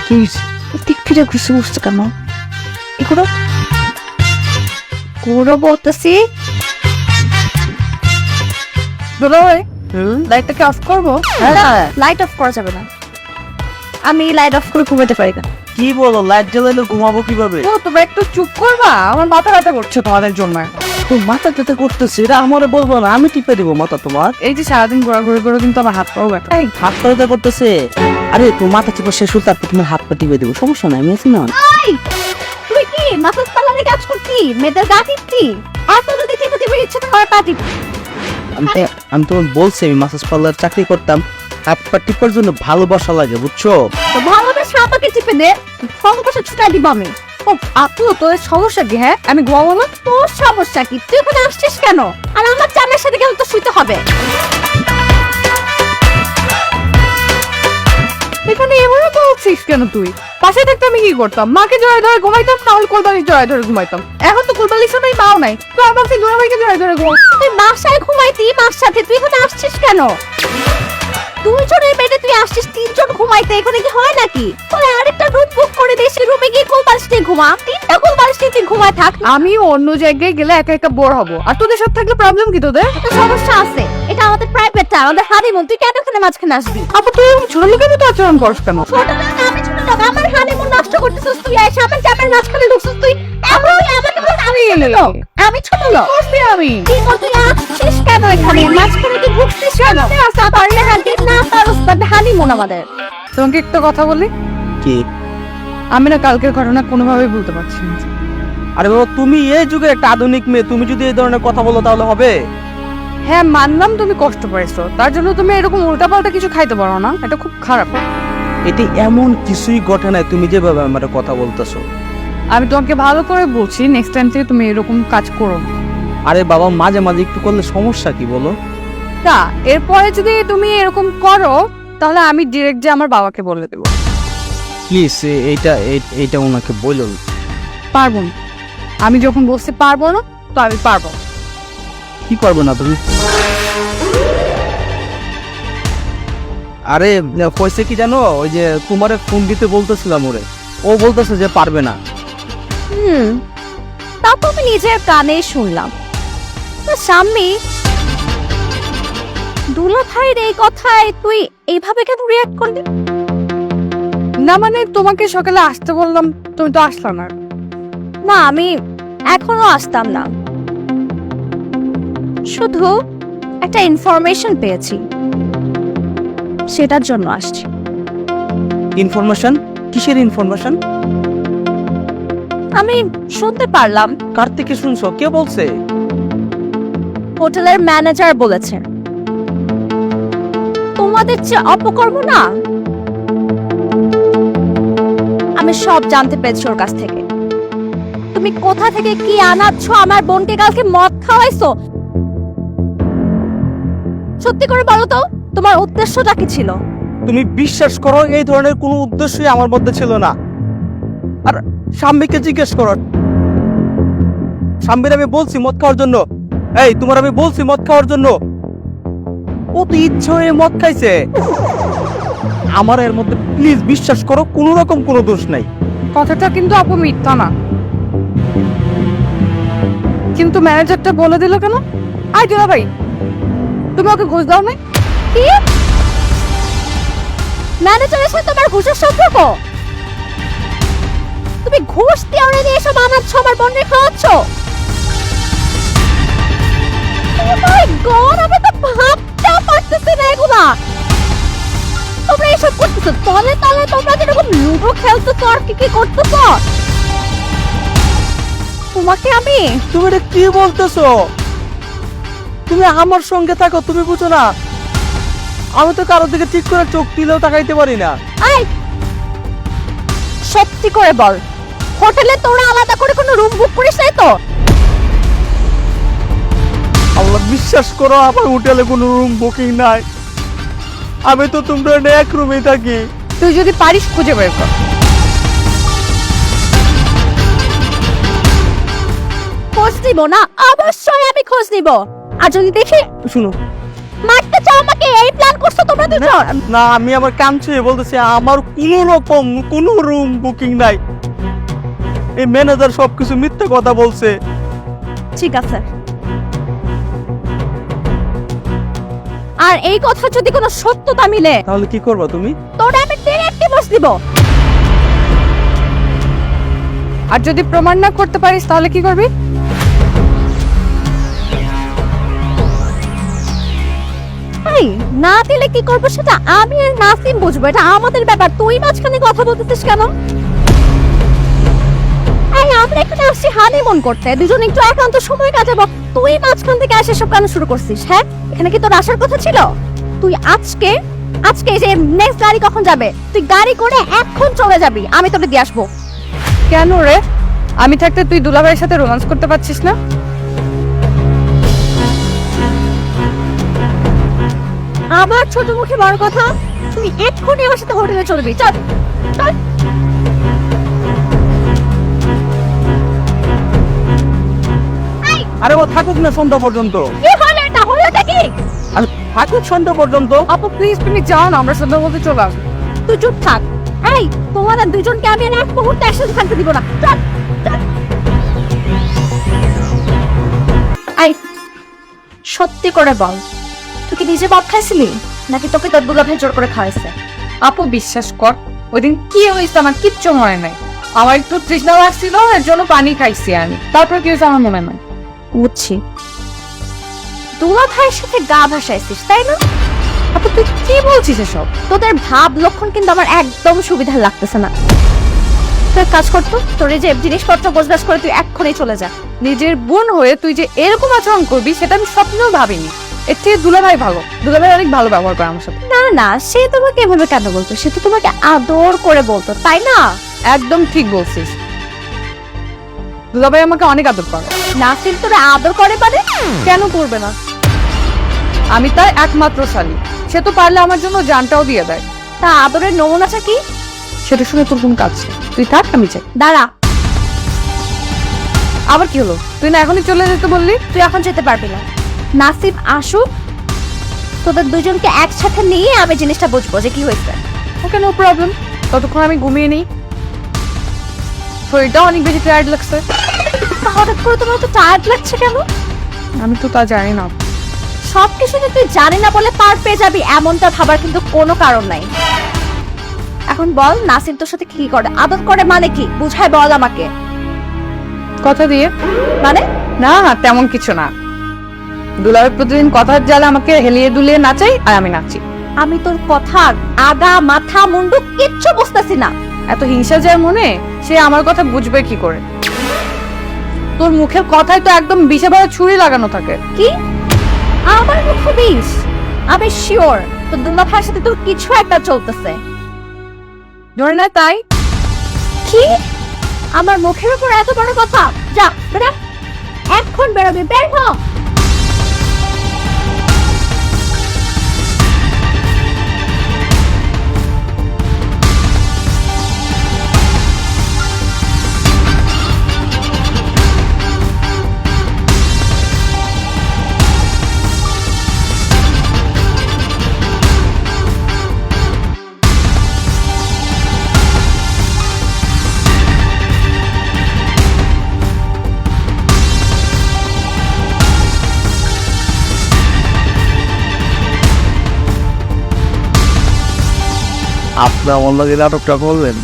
Please দিক ফিরে ঘুষে বসছে কেন? এগুলো পুরো বলতেছি। লাইটটাকে অফ করবো? লাইট অফ করা যাবে না, আমি লাইট অফ করে ঘুমাতে পারি না। কি বলো, লাইট জ্বালাইলে ঘুমাবো কিভাবে? তোমরা একটু চুপ করবা, আমার মাথা ব্যথা করছে তোমাদের জন্য। তো মাথা ব্যথা করতেছে, এটা আমারে বলবো না, আমি টিপে দিব মাথা তোমার। এই যে সারাদিন ঘোরাঘুরি করে কিন্তু আমার হাত পাও ব্যথা। এই হাত পা ব্যথা করতেছে। আরে তোমার মাথা চিপা শেষ হল, তারপর তোমার হাত পা টিপে দেবো, সমস্যা নাই, আমি আছি না। তুই কি মাসাজ পার্লারে কাজ করতি? মেয়েদের গা টিপতি? আর তো যদি টিপে টিপে ইচ্ছে তো পা টিপ। আমি তোমার বলছি আমি মাসাজ পার্লার চাকরি করতাম, হাত পা টিপার জন্য ভালোবাসা লাগে, বুঝছো? তো ভালোবেসে আমাকে টিপে দে, ভালোবাসা ছুটাই দিব আমি। ও আপু, তোর সমস্যা কি? হ্যাঁ, আমি ঘুমাবো না? তোর সমস্যা কি? তুই এখানে আসছিস কেন? আর আমার জামাইয়ের সাথে কেন তো শুইতে হবে? এখানে এমনও বলছিস কেন তুই? পাশে থাকতে আমি কি করতাম? মাকে জড়ায় ধরে ঘুমাইতাম, তাহলে কোলবালিশ জড়ায় ধরে ঘুমাইতাম। এখন তো কোলবালিশের নাই, মাও নাই, তো আমাকে জোড়াভাইকে জড়ায় ধরে ঘুমাই। তুই বাসায় ঘুমাইতি মার সাথে, তুই এখানে আসছিস কেন? দুইজনের বেডে তুই আসছিস, তিনজন ঘুমাইতে, এখানে কি হয় নাকি? তোরা আরেকটা রুম বুক করে দে, সেই রুমে গিয়ে কোলবালিশ নিয়ে ঘুমা, তিনটা কোলবালিশ নিয়ে তুই ঘুমায় থাক। আমি অন্য জায়গায় গেলে একা একা বোর হব, আর তোদের সাথে থাকলে প্রবলেম কি তোদের? তো সমস্যা আছে, এটা আমাদের প্রাইভেট টাইম, আমাদের হানিমুন, তুই কেন এখানে মাঝখানে আসবি? আপু তুই ছোট লোকের মতো আচরণ করছ কেন? ছোট লোক না, আমি ছোট লোক, আমার হানিমুন নষ্ট করতেছিস তুই, এসে আমার জামাইয়ের মাঝখানে ঢুকছিস তুই। আমাকে বল আমি ছোট লোক, আমি ছোট লোক করছি আমি। কি তুই আসছিস কেন এখানে? মাঝখানে তুই ঢুকছিস কেন? আসা পারলে হাতে না পারস, বাট হানিমুন আমাদের। তোমাকে একটা কথা বলি, কি? আমি না কালকের ঘটনা কোনোভাবেই বলতে পারছি না। আরে বাবা, তুমি এই যুগের একটা আধুনিক মেয়ে, তুমি যদি এই ধরনের কথা বলো তাহলে হবে? হ্যাঁ মানলাম তুমি কষ্ট পাইছো, তার জন্য তুমি এরকম উল্টাপাল্টা কিছু খাইতে পারো না, এটা খুব খারাপ। এটি এমন কিছুই ঘটে নাই, তুমি যেভাবে আমার কথা বলতেছো। আমি তোমাকে ভালো করে বলছি, নেক্সট টাইম থেকে তুমি এরকম কাজ করো না। আরে বাবা, মাঝে মাঝে একটু করলে সমস্যা কি বলো? তা এরপরে যদি তুমি এরকম করো, তাহলে আমি ডিরেক্ট যে আমার বাবাকে বলে দেবো। প্লিজ এইটা ওনাকে বলুন। পারবো না, আমি যখন বলতে পারবো না, তো আমি পারবো না। কি পারবো না তুমি? আরে হয়েছে কি জানো, ওই যে তোমারে ফোন দিতে বলতেছিলাম, ওরে ও বলতেছে যে পারবে না। তা তো আমি নিজের কানে শুনলাম। স্বামী দুলা ভাইয়ের এই কথায় তুই এইভাবে কেন রিয়াক্ট করলি? না মানে তোমাকে সকালে আসতে বললাম, তুমি তো আসলা না। না আমি এখনো আসতাম না, শুধু একটা ইনফরমেশন পেয়েছি, সেটার জন্য আসছি। ইনফরমেশন? কিসের ইনফরমেশন? আমি শুনতে পারলাম কার থেকে শুনছো? কে বলছে? হোটেলের ম্যানেজার বলেছে তোমাদের যে অপকর্ম না, আমি সব জানতে পেরেছি ওর কাছ থেকে। তুমি কোথা থেকে কি আনাচ্ছ, আমার বোনকে কালকে মদ খাওয়াইছো, সত্যি করে বলো তো তোমার উদ্দেশ্যটা কি ছিল? তুমি বিশ্বাস করো, এই ধরনের কোনো উদ্দেশ্যই আমার মধ্যে ছিল না। আর স্বামীকে জিজ্ঞেস করো, স্বামীর আমি বলছি মদ খাওয়ার জন্য, এই তোমার আমি বলছি মদ খাওয়ার জন্য, ও তো ইচ্ছে হয়ে মদ খাইছে। আমার এর মধ্যে প্লিজ বিশ্বাস করো, কোনো রকম কোনো দোষ নাই। কথাটা কিন্তু আপু মিথ্যা না, কিন্তু ম্যানেজারটা বলে দিল কেন? আই দিলা ভাই, তুমি ওকে ঘুষ দাও না? কি ম্যানেজারের সাথে তোমার ঘুষের সম্পর্ক? তুমি ঘুষ দিয়ে ওরে নিয়ে এসব আনাচ্ছ, আমার বোনকে খাওয়াচ্ছ? ও মাই গড, আমি তো ভাবতেও পারতেছি না এগুলা। তোমরা এসব করতেছো, তলে তলে তোমরা যেরকম লুডো খেলতেছো আর কি কি করতেছো। তোমাকে আমি তুমি এটা কি বলতেছো? তুমি আমার সঙ্গে থাকো, তুমি বুঝো না? আমি তো কারোর দিকে ঠিক করে চোখ দিলেও তাকাইতে পারি না। আই সত্যি করে বল, হোটেলে তোরা আলাদা করে কোনো রুম বুক করিস নাই তো? আল্লাহ বিশ্বাস করো, আমার হোটেলে কোনো রুম বুকিং নাই, আমি তো তোমরা এক রুমেই থাকি। তুই যদি পারিস খুঁজে বের কর। খোঁজ নিব না, অবশ্যই আমি খোঁজ নিব। আর যদি দেখি শুনো, মারতে চাও আমাকে, এই প্ল্যান করছো তোমরা দুজন? না, আমি আমার কান ছুঁয়ে বলতেছি আমার কোনো রুম বুকিং নাই। এই ম্যানেজার সবকিছু মিথ্যে কথা বলছে। ঠিক আছে, আর এই কথা যদি কোনো সত্যতা মিলে তাহলে কি করবা তুমি? তোরে আমি ডিরেক্ট ডিভোর্স দিব। আর যদি প্রমাণ না করতে পারিস তাহলে কি করবি? এই না দিলে কি করবো সেটা আমি আর নাসিম বুঝবো, এটা আমাদের ব্যাপার। তুই মাঝখানে কথা বলতেছিস কেন? এই আমরা এখানে আসছি হানিমুন করতে, দুজন একটু একান্ত সময় কাটাবো, তুই মাঝখান থেকে এসে সব কেন শুরু করছিস? হ্যাঁ, এখানে কি তোর আসার কথা ছিল? তুই আজকে এই যে নেক্সট গাড়ি কখন যাবে, তুই গাড়ি করে এখন চলে যাবি, আমি তোকে দিয়ে আসবো। কেন রে? আমি থাকতে তুই দুলাভাইয়ের সাথে রোমান্স করতে পারছিস না? আবার ছোট মুখে বড় কথা, তুই এক্ষুনি আমার সাথে হোটেলে চলবি, চল চল। আরে ও থাকুক না সন্ধ্যা পর্যন্ত। কি হলো এটা? হলোটা কি? আরে থাকুক সন্ধ্যা পর্যন্ত। আপু প্লিজ তুমি যাও না, আমরা সন্ধ্যা বলতে চলে আসবো। তুই চুপ থাক। এই তোমাদের দুজনকে আমি আর এক মুহূর্তে একসাথে থাকতে দিব না, চল চল। এই সত্যি করে বল, তুই কি নিজে বাপ খাইছিলি নাকি তোকে তোর দুলাভাই জোর করে খাওয়াইছে? আপু বিশ্বাস কর, ওই দিন কি হয়েছে আমার কিচ্ছু মনে নাই। আমার একটু তৃষ্ণা লাগছিল, এর জন্য পানি খাইছি আমি। তারপর কি হয়েছে আমার মনে নাই। বুঝছি, দুলাভাইয়ের সাথে গা ভাসাইছিস তাই না? আপু তুই কি বলছিস এসব? তোদের ভাব লক্ষণ কিন্তু আমার একদম সুবিধা লাগতেছে না। তুই এক কাজ করতো, তোর এই যে জিনিসপত্র গোছগাছ করে তুই এক্ষুনি চলে যা। নিজের বোন হয়ে তুই যে এরকম আচরণ করবি সেটা আমি স্বপ্নেও ভাবিনি। এর থেকে দুলাভাই ভালো, দুলাভাই অনেক ভালো ব্যবহার করে আমার সাথে। না না, সে তোমাকে এভাবে কেন বলতো? সে তো তোমাকে আদর করে বলতো তাই না? একদম ঠিক বলছিস, দুলাভাই আমাকে অনেক আদর করে। নাসিম তোরা আদর করে মানে? কেন করবে না? আমি তার একমাত্র শালী, সে তো পারলে আমার জন্য জানটাও দিয়ে দেয়। তা আদরের নমুনাটা কি? সেটা শুনে তোর কোন কাজ নেই। তুই থাক, আমি চাই। দাঁড়া, আবার কি হলো? তুই না এখনই চলে যেতে বললি? তুই এখন যেতে পারবি না। নাসিম আসুক, তোদের দুজনকে একসাথে নিয়ে আমি জিনিসটা বুঝবো যে কি হয়েছে। ওকে, নো প্রবলেম। ততক্ষণ আমি ঘুমিয়ে নিই, শরীরটা অনেক বেশি টায়ার্ড লাগছে। তা হঠাৎ করে তোমার তো টায়ার্ড লাগছে কেন? আমি তো তা জানি না। সবকিছু যে তুই জানি না বলে পার পেয়ে যাবি এমনটা ভাবার কিন্তু কোনো কারণ নাই। এখন বল, নাসিম তোর সাথে কি করে? আদর করে মানে কি? বুঝায় বল আমাকে। কথা দিয়ে? মানে? না তেমন কিছু না। দুলাভাই প্রতিদিন কথার জালে আমাকে হেলিয়ে দুলিয়ে নাচাই আর আমি নাচি। আমি তোর কথার আগা মাথা মুন্ডু কিচ্ছু বুঝতেছি না। এত হিংসা যার মনে, সে আমার কথা বুঝবে কি করে? তোর মুখের কথায় তো একদম বিষে ভরা ছুরি লাগানো থাকে। কি? আমার মুখে বিষ? আমি শিওর তোর দুলাভাইয়ের সাথে তোর কিছু একটা চলতেছে। ধরে না তাই? কি? আমার মুখের উপর এত বড় কথা? যা বেরা, এখন বেরোবি, বের হ। আপনি আমার লগে নাটকটা করলেন?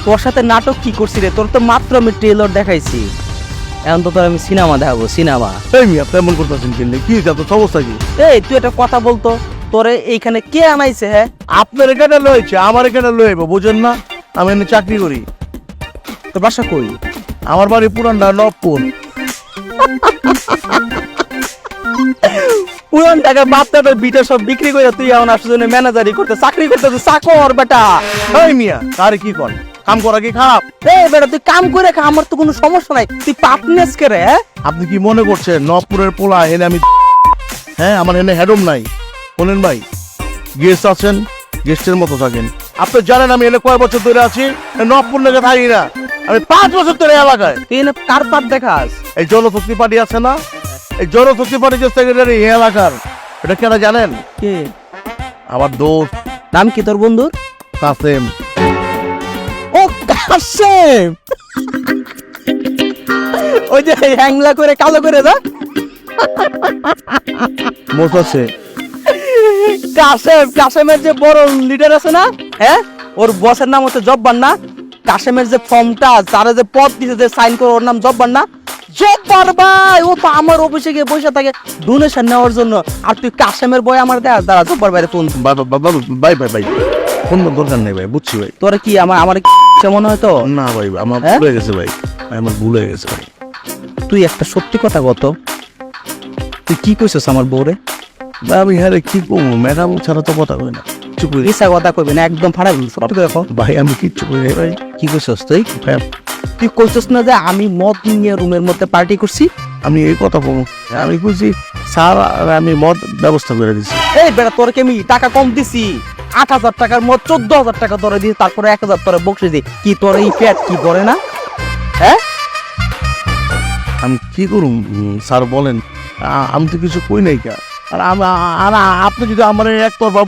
তোর সাথে নাটক কি করছি রে? তোর তো মাত্র আমি ট্রেলার দেখাইছি, এখন তো তোর আমি সিনেমা দেখাবো, সিনেমা। এই মিয়া আপনি এমন করতেছেন কিনলে কি যত সমস্যা কি? এই তুই একটা কথা বলতো, তোরে এইখানে কে আনাইছে? হ্যাঁ, আপনার এখানে লয়েছে, আমার এখানে লইব, বুঝেন না? আমি এখানে চাকরি করি। তোর বাসা কই? আমার বাড়ি পুরানটা নবপুর। পুরান টাকা বাপ দাদার বিটা সব বিক্রি করে তুই এখন আসলে ম্যানেজারি করতে, চাকরি করতে, চাকর বেটা। এই মিয়া আরে কি কর, কাম করা কি খারাপ? এই বেটা তুই কাম করে খা, আমার তো কোনো সমস্যা নাই, তুই পার্টনার্স করে। হ্যাঁ, আপনি কি মনে করছেন নবপুরের পোলা এনে আমি? হ্যাঁ, আমার এনে হেডম নাই। শোনেন ভাই, গেস্ট আছেন, গেস্টের মতো থাকেন। আপনি জানেন আমি এনে কয় বছর ধরে আছি? নবপুর লেগে থাকি না, আমি 5 বছর ধরে এলাকায়। তুই এনে কার পাট দেখাস? এই জনশক্তি পার্টি আছে না, এই জনশক্তি পার্টি যে সেক্রেটারি এই এলাকার, এটা কেন জানেন? কে? আমার দোস্ত নাম কি তোর বন্ধুর? কাসেম। ও কাসেম, ওই যে হ্যাংলা করে কালো করে দা। মোসাসে কাসেমের যে বড় লিডার আছে না, হ্যাঁ, ওর বসের নাম হচ্ছে জব্বার না? কাসেমের যে ফর্মটা, তারা যে পদ দিতে যে সাইন করে, ওর নাম জব্বার না? জব্বার ভাই, ও তো আমার অফিসে গিয়ে বসে থাকে ডোনেশন নেওয়ার জন্য। আর তুই কাসেমের বই আমার দেয়, দাঁড়া জব্বার ভাইরে ফোন। ভাই ভাই ভাই ফোন দরকার নেই ভাই, বুঝছি ভাই। তোরা কি আমার মনে হয় তো? না ভাই, আমার হ্যাঁ? ভুলে গেছে ভাই, আমার ভুলে গেছে ভাই। তুই একটা সত্যি কথা কত, তুই কি কইছিস আমার বউরে? ভাই আমি হ্যাঁ কি করবো, ম্যাডাম ছাড়া তো কথা কই না, চুপ করে। ইচ্ছা কথা কইবি না, একদম ফাড়া বলছিস। দেখো ভাই আমি কিচ্ছু করি নাই ভাই। কি কইছিস তুই? ভাই, তুই কইছিস না যে আমি মদ নিয়ে রুমের মধ্যে পার্টি করছি? আমি এই কথা বলবো, আমি বুঝছি স্যার, আর আমি মদ ব্যবস্থা করে দিছি। এই বেটা, তোরকে আমি টাকা কম দিছি, 8,000 টাকার মদ 14,000 টাকা ধরে দিই, তারপরে 1,000 তোরে বকশিস দিই। কি তোর এই পেট কি ধরে না? হ্যাঁ, আমি কি করুম স্যার বলেন, আমি তো কিছু কই নাই কা। আর আপনি যদি আমার একতরফা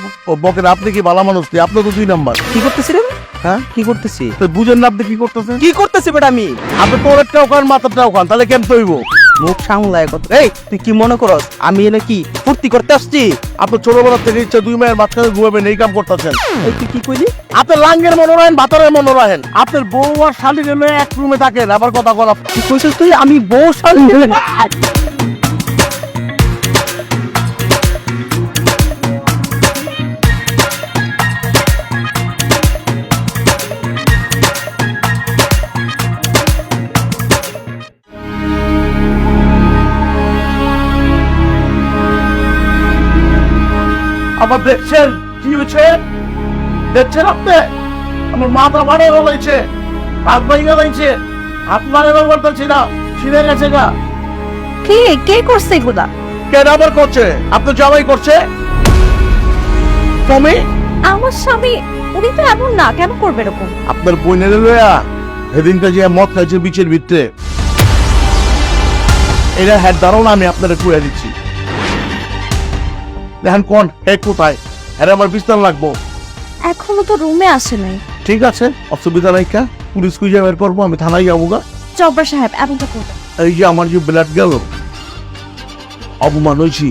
বকেন, আপনি কি ভালো মানুষ নেই, আপনি তো 2 নাম্বার। কি করতেছি রে? হ্যাঁ কি করতেছি? তো বুঝেন না আপনি কি করতেছেন? কি করতেছি বেটা আমি? আপনি তোরেরটাও খান, মাথারটাও খান, তাহলে কেন তৈব? মুখ সামলায় কত। এই তুই কি মনে করস আমি এনে কি ফুর্তি করতে আসছি? আপনি ছোটবেলা থেকে ইচ্ছা 2 মায়ের মাঝখানে ঘুমাবেন, এই কাম করতেছেন। এই তুই কি কইলি? আপনি লাঙ্গের মনে রাখেন, ভাতারের মনে রাখেন। আপনার বউ আর শালি গেলে এক রুমে থাকেন, আবার কথা বলা। কি কইছিস তুই? আমি বউ শালি? আবার দেখছেন কি হয়েছে? দেখছেন আপনি আমার মাথা ভাড়া হয়েছে, হাত ভাঙা হয়েছে, হাত মারে বলতেছি না, ছিঁড়ে গেছে গা। কে কে করছে এগুলা? কেন আবার করছে? আপনি জামাই করছে তুমি? আমার স্বামী, উনি তো এমন না, কেন করবে এরকম? আপনার বোনের লয়া সেদিনটা যে মদ খাইছে বিচের ভিতরে, এটা হ্যাঁ দাঁড়ানো, আমি আপনারা কুড়ে দিচ্ছি। দেখেন কোন হে কোথায়, হ্যাঁ আমার বিস্তার লাগবো। এখনো তো রুমে আসে নাই। ঠিক আছে, অসুবিধা নাই কা, পুলিশ খুঁজে বের করবো, আমি থানায় যাবো গা। জব্বার সাহেব এমনটা করবে? এই যে আমার যে ব্লাড গেল, অপমান হয়েছি,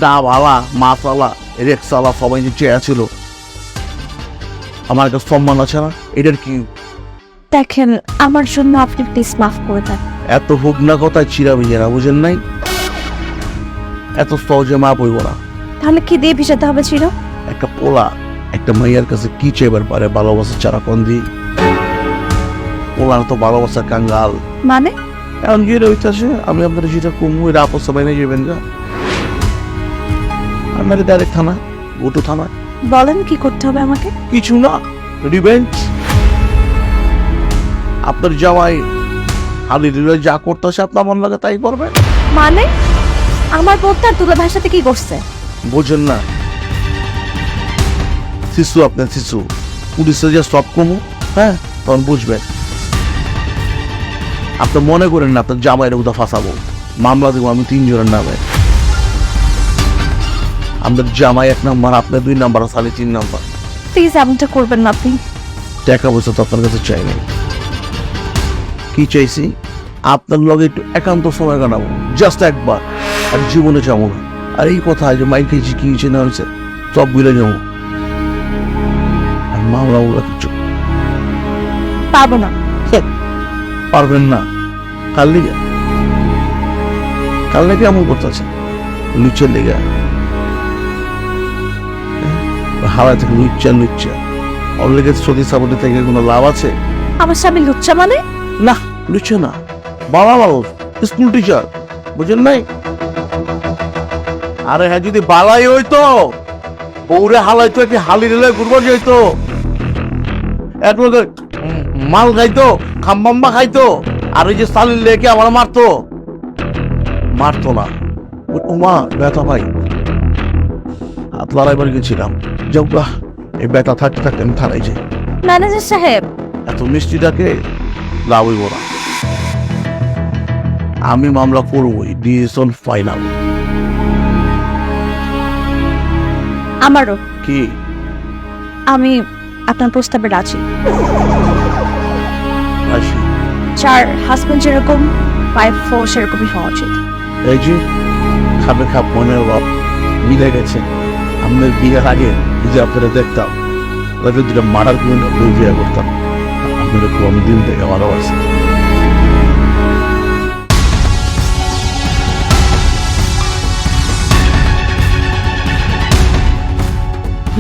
ডাওয়ালা মাছওয়ালা রেক্সাওয়ালা সবাই যে চেয়ে ছিল, আমার একটা সম্মান আছে না, এটার কি? দেখেন, আমার জন্য আপনি প্লিজ মাফ করে দেন। এত হোক না কথায় চিরাবি যারা, বুঝেন নাই? এত সহজে মাপ হইব না। তাহলে কি দিয়ে ভিজাতে হবে ছিল? একটা পোলা একটা মাইয়ার কাছে কি চেবার পারে ভালোবাসা ছাড়া? কোন দি পোলার তো ভালোবাসার কাঙ্গাল। মানে? এখন গিয়ে হইতেছে আমি আপনার যেটা কমু, এটা আপস সবাই নিয়ে যাবেন গা, আমার ডাইরেক্ট থানা, গোটু থানা। বলেন কি করতে হবে আমাকে? কিছু না, রিভেঞ্জ। আপনার জামাই আলি দিলে যা করতেছে আপনার মন লাগে তাই করবে। মানে আমার বোনটার দুলা ভাইয়ের সাথে কি করছে? বোঝেন না, শিশু আপনার শিশু, পুলিশে যে সব কমু, হ্যাঁ তখন বুঝবেন। আপনি মনে করেন না আপনার জামাইয়ের উদা ফাঁসাবো, মামলা দেবো আমি 3 জনের নামে। আপনার জামাই 1 নাম্বার, আপনার 2 নাম্বার, সালে 3 নাম্বার। প্লিজ এমনটা করবেন না আপনি। টাকা পয়সা তো আপনার কাছে চাই নাই, কি চাইছি আপনার লগে একটু একান্ত সময় কাটাবো, জাস্ট একবার, আর জীবনে যাবো না। আর এই কথা যে মাইক খেয়েছি কি হয়েছে না হয়েছে সব বুঝে যাবো, আর মামলা ওগুলো কিছু পারবো না। পারবেন না? কাল লিগে কাল লেগে এমন করতেছে লুচের লেগে, হাওয়া থেকে লুচ্চা ওর লেগে সতী সাবটি থেকে কোনো লাভ আছে? আমার স্বামী লুচ্চা মানে? না লুচে না, বাবা মানুষ, স্কুল টিচার, বুঝেন নাই? আরে হ্যাঁ, যদি বালাই হইতো বউরে হালাইতো, কি হালি রেলে ঘুরবার যাইতো, এত মাল খাইতো, খাম্বাম্বা খাইতো, আর ওই যে সালিল লেকে আমার মারতো না। মা ব্যথা ভাই, হাত লড়াইবার গেছিলাম, যাও গা, এই ব্যথা থাকতে থাকতে আমি থানায় যাই। ম্যানেজার সাহেব, এত মিষ্টিটাকে লাভ হইব না, আমি মামলা করবই, ডিসিশন ফাইনাল। আমারও। কি? আমি আপনার প্রস্তাবে রাজি। আসি। যার হাজবেন্ড যেরকম ওয়াইফও সেরকমই হওয়া উচিত। এই যে খাবে খাপ মনের ভাব মিলে গেছে। আমাদের বিয়ের আগে যে আপনারা দেখতাম তাদের দুটা মারার কোনো বিয়ে করতাম, আপনারা খুব আমি দিন থেকে ভালোবাসি।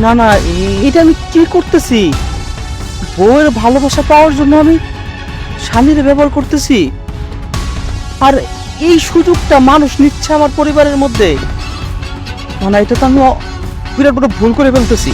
না না, এটা আমি কি করতেছি? বউয়ের ভালোবাসা পাওয়ার জন্য আমি স্বামীর ব্যবহার করতেছি, আর এই সুযোগটা মানুষ নিচ্ছে আমার পরিবারের মধ্যে। না না, এটা তো আমি বিরাট বড় ভুল করে ফেলতেছি।